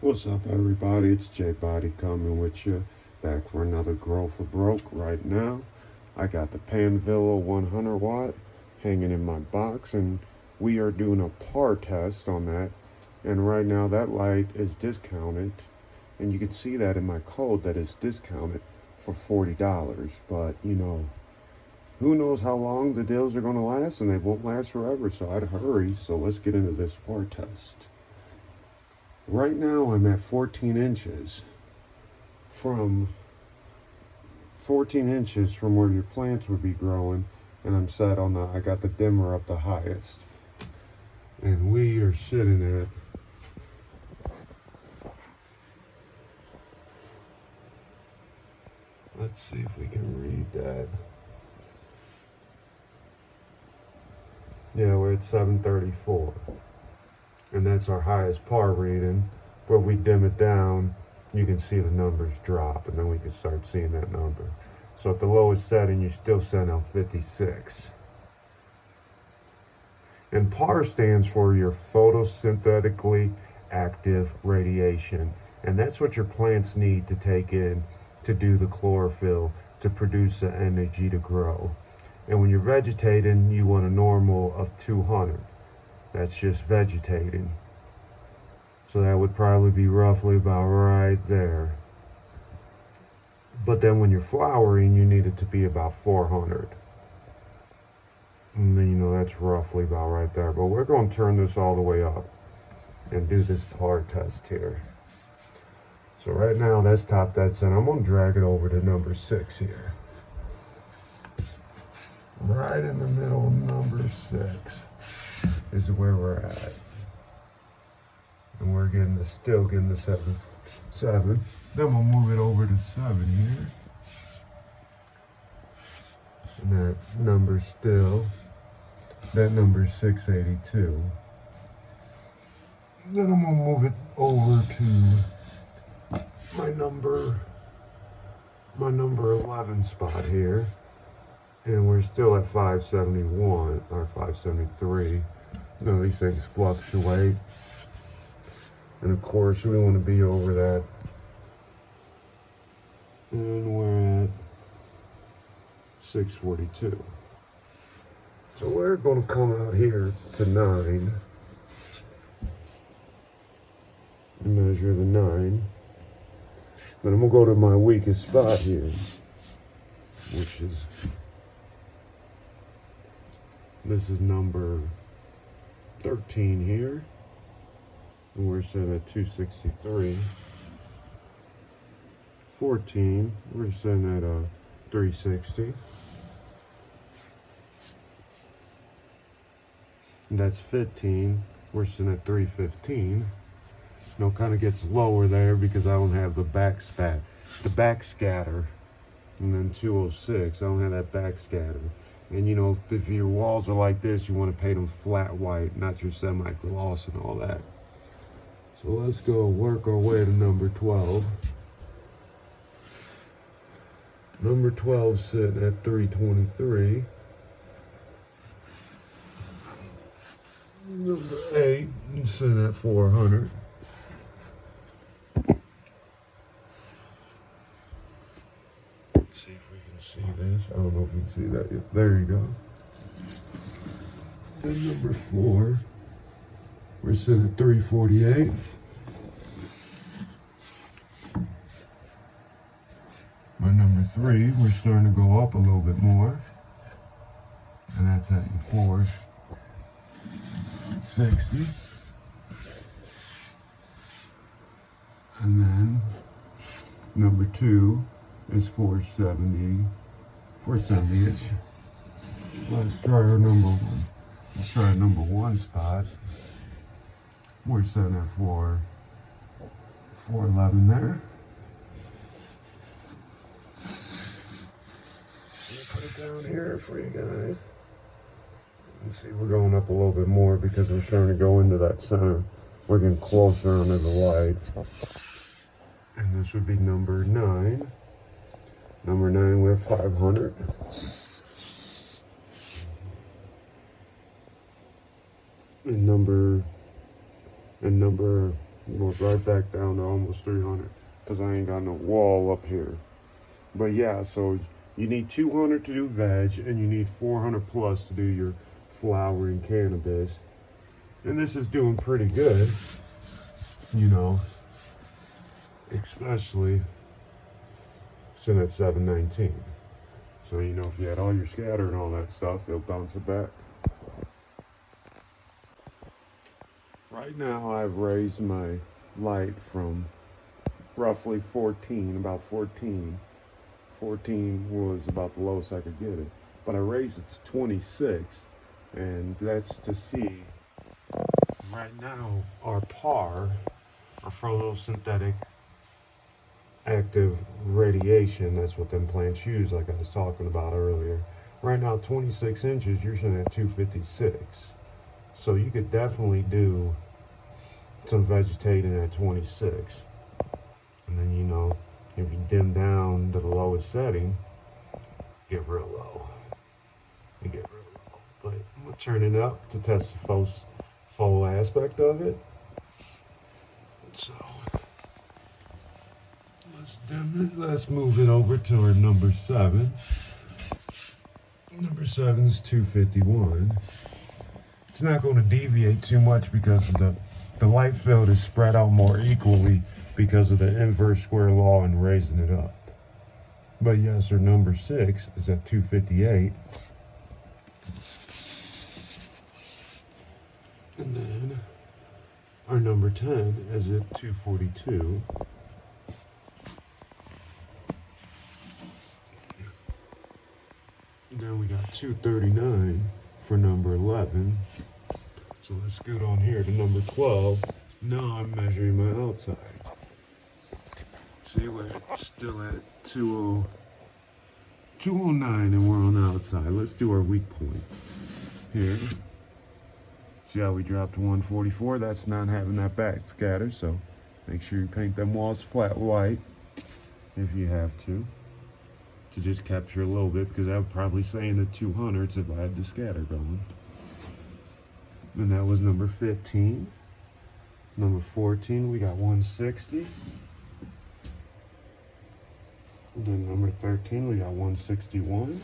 What's up, everybody? It's J Body coming with you, back for another Grow for Broke. Right now, I got the Pandvillow 100 watt hanging in my box, and we are doing a par test on that. And right now, that light is discounted, and you can see that in my code that it's discounted for $40. But who knows how long the deals are going to last, and they won't last forever. So I'd hurry. So let's get into this par test. Right now I'm at 14 inches from 14 inches from where your plants would be growing, and I'm set on I got the dimmer up the highest, and we are sitting at let's see if we can read that. Yeah, we're at 734. And that's our highest par reading. But we dim it down, you can see the numbers drop, and then we can start seeing that number. So at the lowest setting, you still send out 56. And PAR stands for your photosynthetically active radiation. And that's what your plants need to take in to do the chlorophyll, to produce the energy to grow. And when you're vegetating, you want a normal of 200. That's just vegetating. So that would probably be roughly about right there. But then when you're flowering, you need it to be about 400. And then, that's roughly about right there. But we're going to turn this all the way up and do this par test here. So right now, that's top dead center. I'm going to drag it over to number 6 here. Right in the middle of number 6. Is where we're at, and we're still getting the 7. Then we'll move it over to 7 here, and that number's 682. Then I'm gonna move it over to my number 11 spot here, and we're still at 571 or 573. These things fluctuate, and of course we want to be over that, and we're at 642. So we're going to come out here to 9 and measure the 9. Then I'm going to go to my weakest spot here, which is number 13 here, and we're sitting at 263. 14, we're sitting at 360. And that's 15, we're sitting at 315. Kind of gets lower there because I don't have the back scatter. And then 206, I don't have that back scatter. And if your walls are like this, you want to paint them flat white, not your semi-gloss and all that. So let's go work our way to number 12. Number 12 sitting at 323. Number 8 sitting at 400. Let's see if we can see this. I don't know if you can see that yet. There you go. Then number 4, we're sitting at 348. My number 3, we're starting to go up a little bit more, and that's at your 460. And then number 2 is 470. 470-ish. Let's try our number 1. Let's try our number 1 spot. We're sitting at 411 there. Put it down here for you guys. And see, we're going up a little bit more because we're starting to go into that center. We're getting closer under the light. And this would be number 9. Number 9, we're 500. And number Goes right back down to almost 300 because I ain't got no wall up here. But yeah, so you need 200 to do veg, and you need 400 plus to do your flowering cannabis. And this is doing pretty good, you know, especially sitting at 719. So, you know, if you had all your scatter and all that stuff, it'll bounce it back. Right now, I've raised my light from roughly 14, about 14. 14 was about the lowest I could get it. But I raised it to 26, and that's to see. Right now, our par, our photosynthetic active radiation, that's what them plants use, like I was talking about earlier. Right now, 26 inches, you're sitting at 256. So you could definitely do some vegetating at 26. And then, you know, if you dim down to the lowest setting, get real low. You get real low. But I'm going to turn it up to test the faux aspect of it. So let's dim it. Let's move it over to our number 7. Number 7 is 251. It's not going to deviate too much because of the light field is spread out more equally because of the inverse square law and raising it up. But yes, our number 6 is at 258. And then our number 10 is at 242. And then we got 239 for number 11. So let's scoot on here to number 12. Now I'm measuring my outside. See, we're still at 209 and we're on the outside. Let's do our weak point here. See how we dropped to 144? That's not having that back scatter, so make sure you paint them walls flat white if you have to just capture a little bit, because I would probably say in the 200s if I had the scatter going. And that was number 15. Number 14, we got 160. And then number 13, we got 161.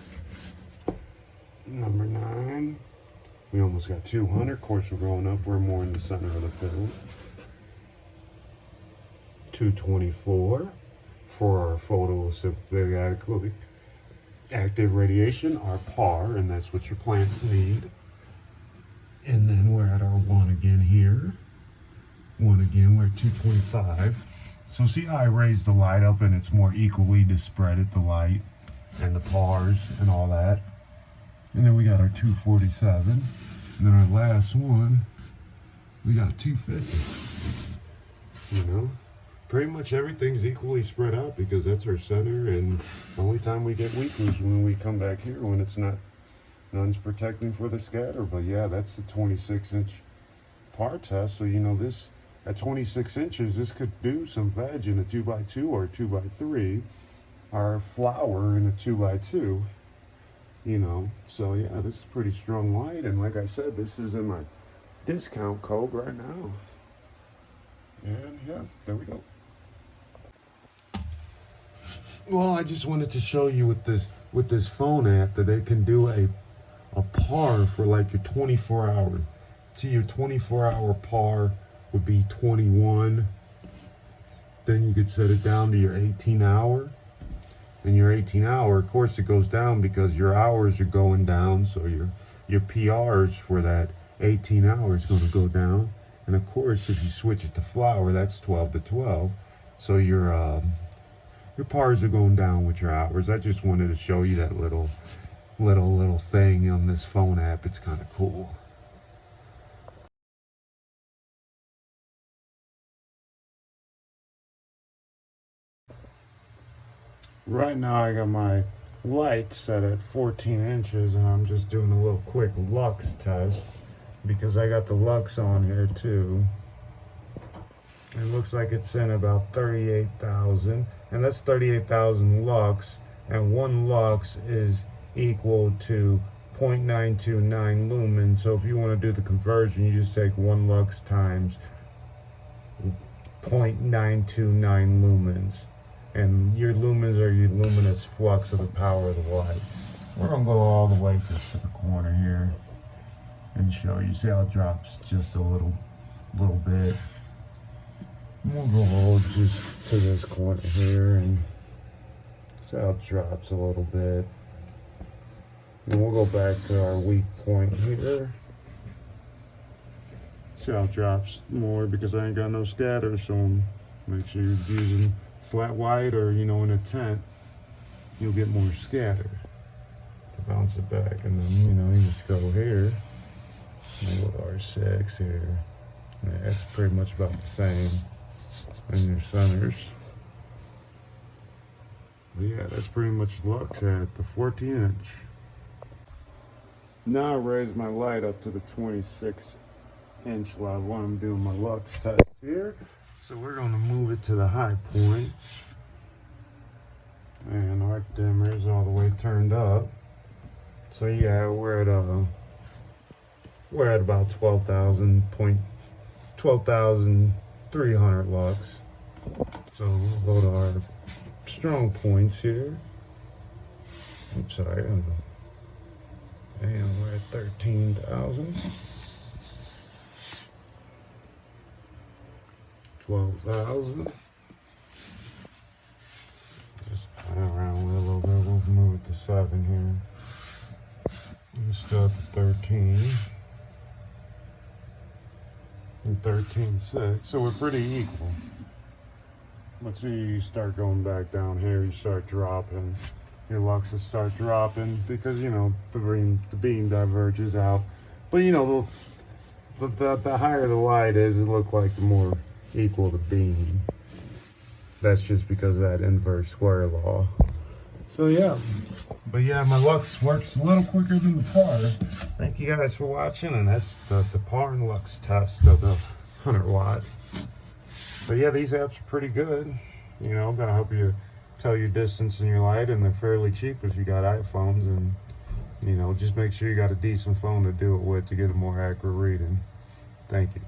Number 9, we almost got 200. Of course, we're going up. We're more in the center of the field. 224 for our photosynthetically active radiation, our par, and that's what your plants need. And then we're at our 1 again here. 1 again, we're at 2.5. So see how I raised the light up and it's more equally to spread it, the light and the pars and all that. And then we got our 247. And then our last one, we got 250. You know, pretty much everything's equally spread out because that's our center, and the only time we get weak is when we come back here when it's not, none's protecting for the scatter. But yeah, that's the 26-inch par test. So you know, this at 26 inches, this could do some veg in a 2x2 or a 2x3, or flower in a 2x2. You know, so yeah, this is pretty strong light, and like I said, this is in my discount code right now. And yeah, there we go. Well, I just wanted to show you with this phone app that they can do a par for like your 24-hour. So your 24-hour par would be 21. Then you could set it down to your 18-hour. And your 18-hour, of course, it goes down because your hours are going down. So your PRs for that 18 hours is going to go down. And of course, if you switch it to flower, that's 12 to 12. So your pars are going down with your hours. I just wanted to show you that little thing on this phone app. It's kind of cool. Right now I got my light set at 14 inches and I'm just doing a little quick lux test because I got the lux on here too. It looks like it's in about 38,000, and that's 38,000 lux, and 1 lux is equal to 0.929 lumens. So if you want to do the conversion, you just take 1 lux times 0.929 lumens. And your lumens are your luminous flux of the power of the light. We're gonna go all the way just to the corner here and show you. See how it drops just a little bit. And we'll go all just to this corner here and see how it drops a little bit. And we'll go back to our weak point here. See how it drops more because I ain't got no scatter, so make sure you're using flat white or, you know, in a tent, you'll get more scatter to bounce it back. And then, you know, you just go here and go to R6 here. And it's pretty much about the same in your centers. But yeah, that's pretty much lux at the 14-inch. Now I raise my light up to the 26-inch level. I'm doing my lux test here. So we're going to move it to the high point. And our dimmer is all the way turned up. So yeah, we're at about 12,300 lux. So we'll go to our strong points here. I'm sorry, and we're at 13,000. 12,000. Just play around with it a little bit. We'll move it to 7 here. We're still at the 13. And 13.6. So we're pretty equal. Let's see, you start going back down here, you start dropping. Your luxes start dropping because, you know, the beam diverges out. But, you know, the higher the light is, it looks like the more equal the beam. That's just because of that inverse square law. So yeah, but yeah, my lux works a little quicker than the par. Thank you guys for watching, and that's the par and lux test of the 100 watt. But yeah, these apps are pretty good. You know, gonna help you tell your distance in your light, and they're fairly cheap if you got iPhones. And you know, just make sure you got a decent phone to do it with to get a more accurate reading. Thank you.